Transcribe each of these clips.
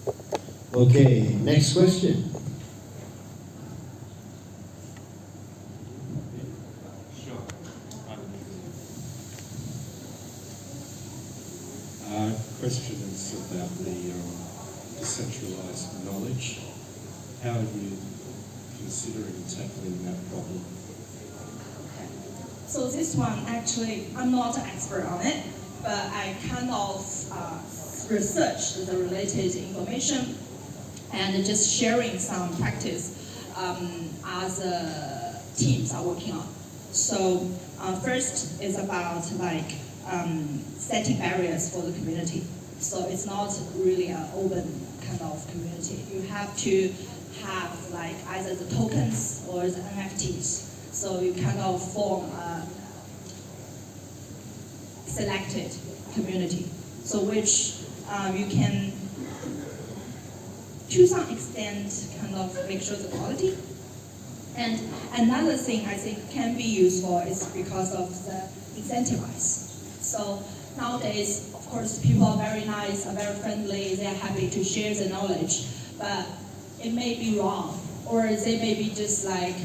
Okay, next question. Sure. Question is about the decentralized knowledge. How are you considering tackling that problem? So this one, actually, I'm not an expert on it, but I kind of researched the related information and just sharing some practice as teams are working on. So first is about like setting barriers for the community. So it's not really an open kind of community. You have to have like either the tokens or the NFTs. So you kind of form a selected community. So which you can, to some extent, kind of make sure the quality. And another thing I think can be useful is because of the incentivize. So nowadays, of course, people are very nice, are very friendly, they're happy to share the knowledge, but it may be wrong, or they may be just like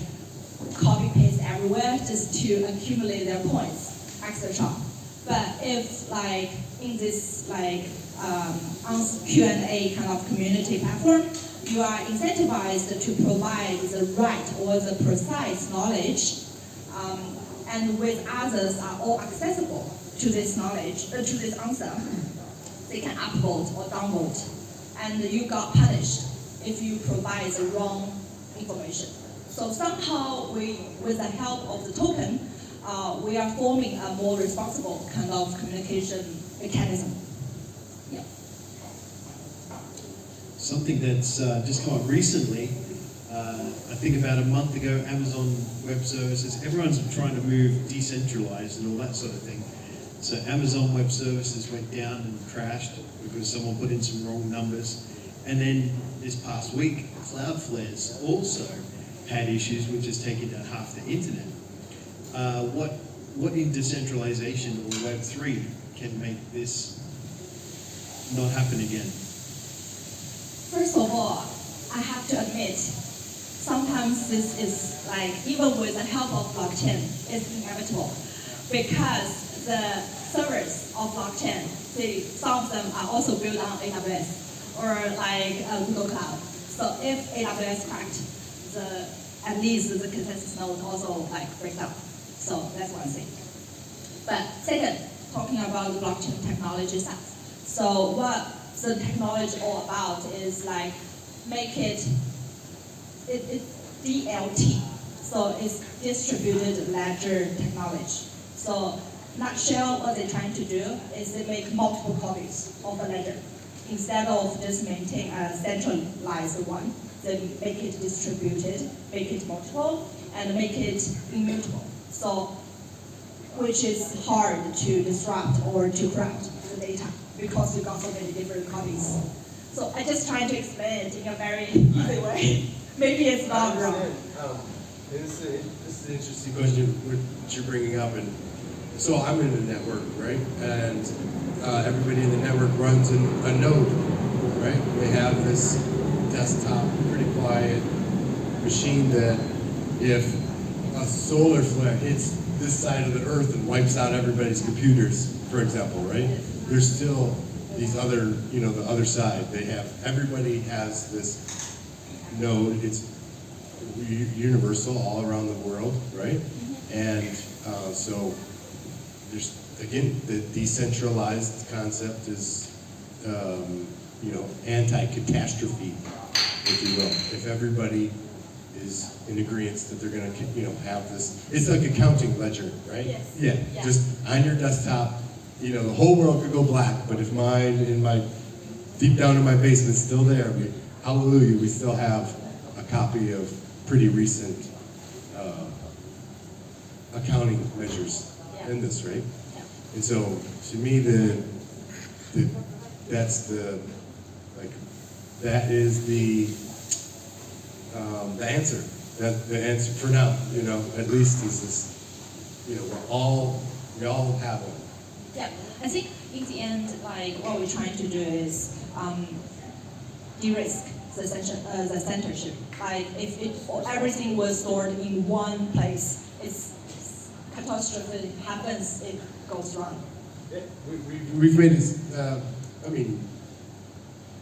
copy paste everywhere just to accumulate their points, etc. But if like in this like Q&A kind of community platform, you are incentivized to provide the right or the precise knowledge, and with others are all accessible to this knowledge, to this answer, they can upvote or downvote, and you got punished if you provide the wrong information. So somehow we, with the help of the token, we are forming a more responsible kind of communication mechanism. Yeah. Something that's just come up recently, I think about a month ago, Amazon Web Services, everyone's trying to move decentralized and all that sort of thing. So Amazon Web Services went down and crashed because someone put in some wrong numbers. And then this past week, Cloudflare's also had issues, which has taken down half the internet. What in decentralization or Web3 can make this not happen again? First of all, I have to admit, sometimes this is like, even with the help of blockchain, it's inevitable. Because the servers of blockchain, some of them are also built on AWS or like Google Cloud. So if AWS cracked, at least the consensus node also like break down. So that's one thing. But second, talking about the blockchain technology side. So what the technology all about is like make it's DLT. So it's distributed ledger technology. So nutshell, what they're trying to do is they make multiple copies of the ledger. Instead of just maintain a centralized one, they make it distributed, make it multiple, and make it immutable. So, which is hard to disrupt or to corrupt the data because you got so many different copies. So I just try to explain it in a very easy way. Maybe it's not wrong. This is an interesting question which you're bringing up, and so I'm in a network, right? And everybody in the network runs a node, right? They have this desktop, pretty quiet machine that if a solar flare hits this side of the earth and wipes out everybody's computers, for example, right? There's still these other, the other side. Everybody has this node. It's universal all around the world, right? And so there's, again, the decentralized concept is, anti-catastrophe, if you will. If everybody is in agreement that they're going to, have this, it's like a counting ledger, right? Yes. Yeah. Just on your desktop, the whole world could go black, but if mine deep down in my basement still there, hallelujah, we still have a copy of pretty recent accounting measures in this, right? Yeah. And so, to me, that is the answer. The answer for now, at least is this, we all have one. Yeah, I think in the end, like what we're trying to do is de-risk the censorship. Like if everything was stored in one place, it's catastrophe happens, it goes wrong. We've made it.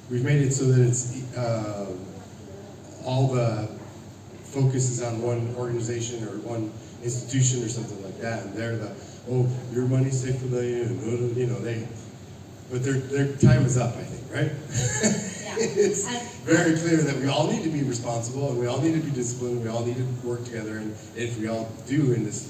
We've made it so that it's all the focus is on one organization or one institution or something like that, and they're your money's safe for the, but their time is up, I think, right? It's very clear that we all need to be responsible and we all need to be disciplined and we all need to work together, and if we all do and this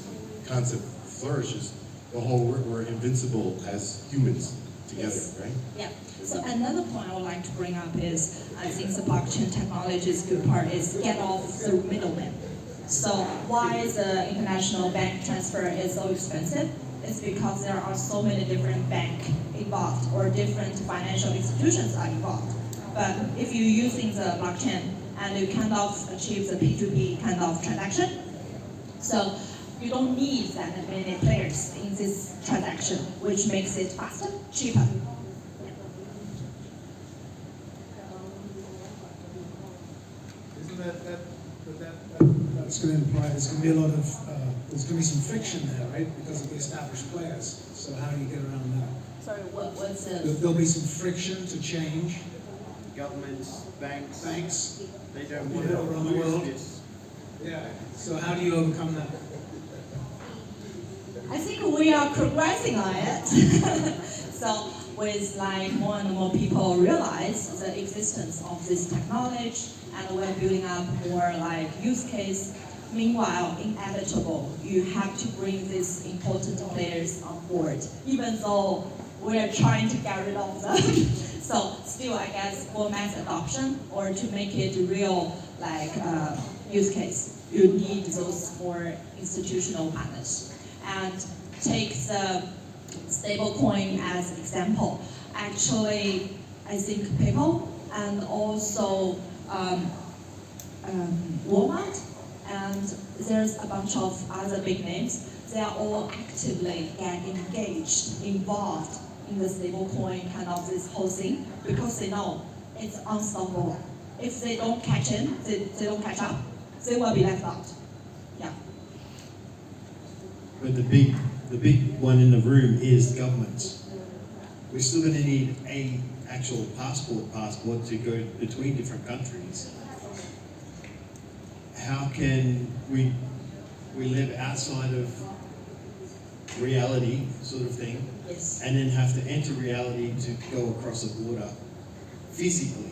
concept flourishes, we're invincible as humans together, right? Yeah. So another point I would like to bring up is, I think the blockchain technology's good part is get off the middleman. So why the international bank transfer is so expensive? It's because there are so many different banks involved or different financial institutions are involved. But if you're using the blockchain and you kind of achieve the P2P kind of transaction, so you don't need that many players in this transaction, which makes it faster, cheaper. That's going to imply there's going to be a lot of, there's going to be some friction there, right? Because of the established players. So how do you get around that? Sorry, what's the... There'll be some friction to change. Governments, banks, they don't want to run the world. Yeah. So how do you overcome that? I think we are progressing on it. So with like more and more people realize the existence of this technology, and we're building up more like use case. Meanwhile, inevitable, you have to bring these important players on board, even though we're trying to get rid of them. So still, I guess, for mass adoption or to make it real like use case, you need those more institutional partners. And take the stablecoin as example. Actually, I think PayPal and also Walmart, and there's a bunch of other big names. They are all actively getting engaged, involved in the stablecoin kind of this whole thing because they know it's unstoppable. If they don't catch in, they don't catch up, they will be left out. Yeah. But the big one in the room is governments. We're still going to need a actual passport to go between different countries. How can we live outside of reality, sort of thing, Yes. and then have to enter reality to go across a border physically?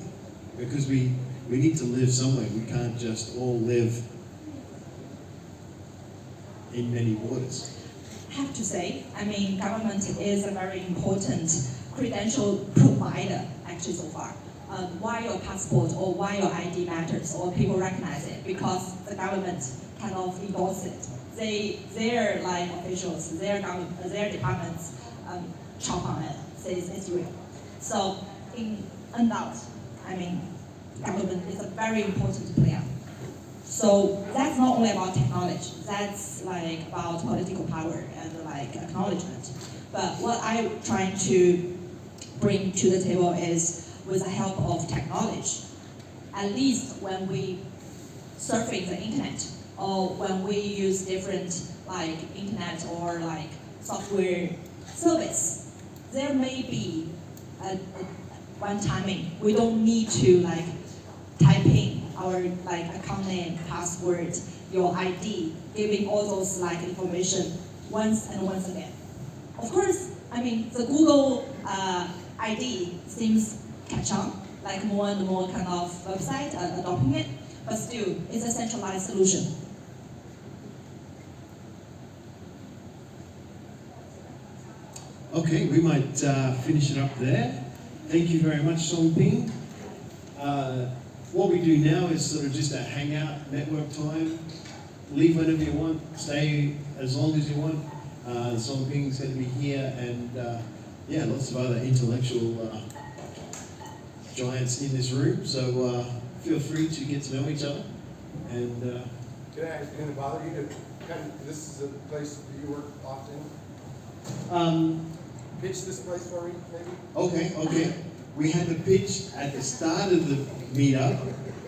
Because we need to live somewhere. We can't just all live in many borders. I have to say, I mean, government is a very important credential provider, actually, so far. Why your passport or why your ID matters, or people recognize it, because the government kind of endorse it. Their like officials, their departments chop on it, says it's real. So, in doubt, I mean, government is a very important player. So that's not only about technology, that's like about political power and like acknowledgement. But what I'm trying to bring to the table is, with the help of technology, at least when we surfing the internet, or when we use different like internet or like software service, there may be a one timing. We don't need to like type in our like account name, password, your ID, giving all those like information once and once again. Of course, I mean the Google ID seems catch on, like more and more kind of website adopting it, but still it's a centralized solution. Okay, we might finish it up there. Thank you very much, Songping. What we do now is sort of just a hangout network time. Leave whenever you want, stay as long as you want. Songping's going to be here, and yeah, lots of other intellectual giants in this room. So feel free to get to know each other. And Can I bother you to this is a place that you work often? Pitch this place for me, maybe? okay. we had the pitch at the start of the meetup,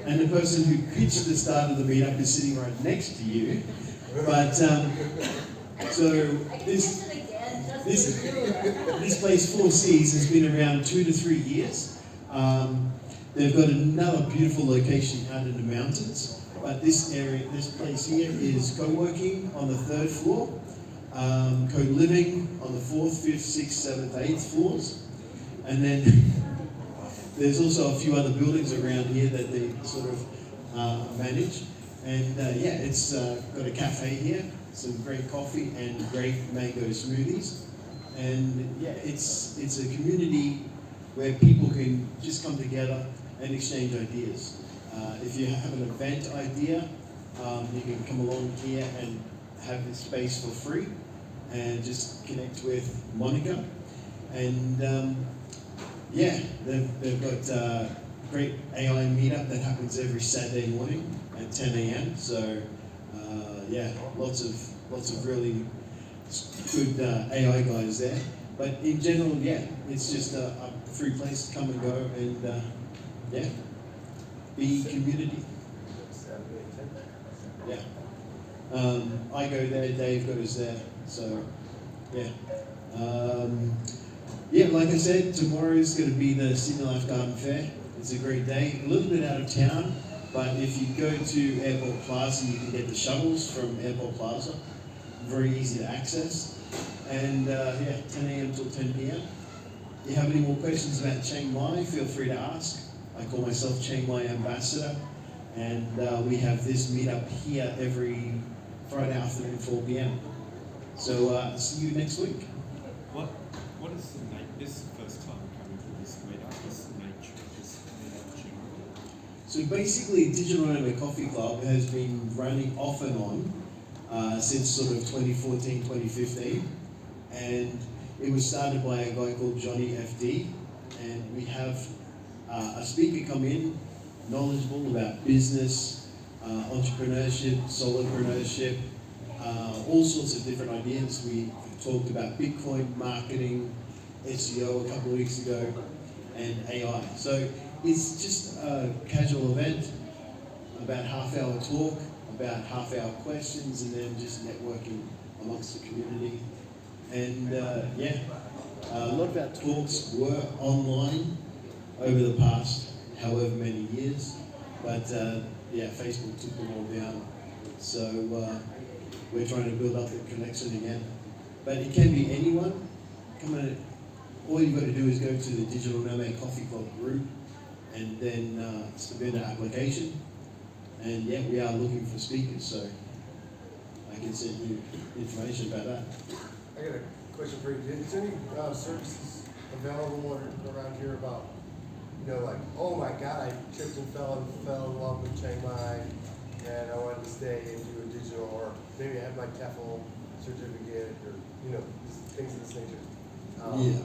and the person who pitched the start of the meetup is sitting right next to you. But so this place, Four Seas, has been around 2 to 3 years. They've got another beautiful location out in the mountains, but this place here is co-working on the 3rd floor, co-living on the 4th, 5th, 6th, 7th, 8th floors, and then there's also a few other buildings around here that they sort of manage. And yeah, it's got a cafe here, some great coffee and great mango smoothies. And yeah, it's a community where people can just come together and exchange ideas. If you have an event idea, you can come along here and have this space for free and just connect with Monica. And yeah, they've got great AI meetup that happens every Saturday morning at 10 a.m. So yeah, lots of really good AI guys there. But in general, yeah, it's just a free place to come and go and yeah, be community. Yeah, I go there. Dave goes there. So yeah. Yeah, like I said, tomorrow is going to be the Sydney Life Garden Fair. It's a great day, a little bit out of town, but if you go to Airport Plaza, you can get the shuttles from Airport Plaza. Very easy to access. And yeah, 10 a.m. till 10 p.m. If you have any more questions about Chiang Mai, feel free to ask. I call myself Chiang Mai Ambassador, and we have this meetup here every Friday afternoon, 4 p.m. So see you next week. What is the this is the first time coming to this meetup? What's the nature of this meetup generally? So basically, Digital Nomad Coffee Club has been running off and on since sort of 2014, 2015. And it was started by a guy called Johnny FD. And we have a speaker come in, knowledgeable about business, entrepreneurship, solopreneurship, all sorts of different ideas. We talked about Bitcoin, marketing, SEO a couple of weeks ago, and AI. So it's just a casual event, about half-hour talk, about half-hour questions, and then just networking amongst the community. And yeah, a lot of our talks were online over the past however many years, but yeah, Facebook took them all down. So we're trying to build up the connection again. But it can be anyone. Come on, all you've got to do is go to the Digital Nomad Coffee Club group and then submit an application. And yeah, we are looking for speakers, so I can send you information about that. I got a question for you. Is there any services available around here about, you know, like, oh my God, I tripped and fell in love with Chiang Mai, and I wanted to stay and do a digital, or maybe I have my TEFL certificate, or, you know, things of this nature. Yeah.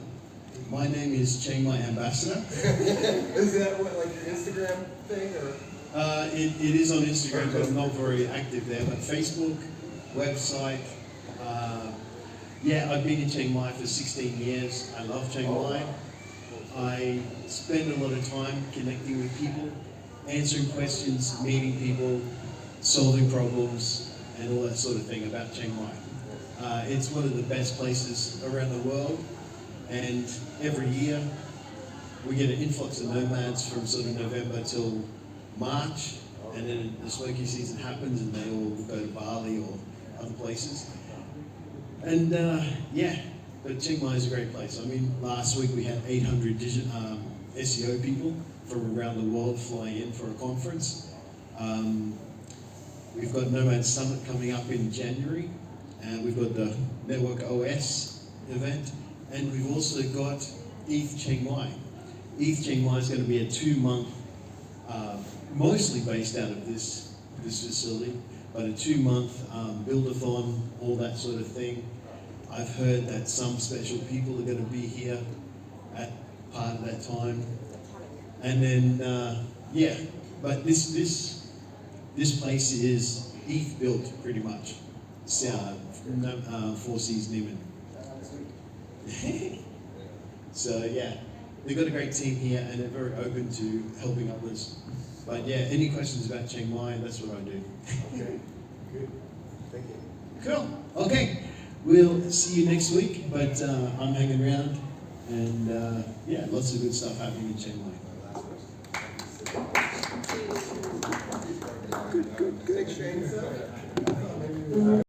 My name is Chiang Mai Ambassador. Is that what, like your Instagram thing, or? It is on Instagram, but I'm not very active there. But Facebook, website. Yeah, I've been in Chiang Mai for 16 years. I love Chiang Mai. I spend a lot of time connecting with people, answering questions, meeting people, solving problems, and all that sort of thing about Chiang Mai. It's one of the best places around the world, and every year we get an influx of nomads from sort of November till March, and then the smoky season happens and they all go to Bali or other places. And yeah, but Chiang Mai is a great place. I mean, last week we had 800 SEO people from around the world flying in for a conference. We've got Nomad Summit coming up in January, and we've got the Network OS event, and we've also got ETH Chiang Mai. ETH Chiang Mai is going to be a 2-month, mostly based out of this facility, but a 2-month build-a-thon, all that sort of thing. I've heard that some special people are going to be here at part of that time, and then yeah. But this place is ETH built pretty much. Four Seas Neiman. So yeah, they've got a great team here, and they're very open to helping others. But yeah, any questions about Chiang Mai, that's what I do. Okay, good. Thank you. Cool. Okay. We'll see you next week, but I'm hanging around, and yeah, lots of good stuff happening in Chiang Mai. Good.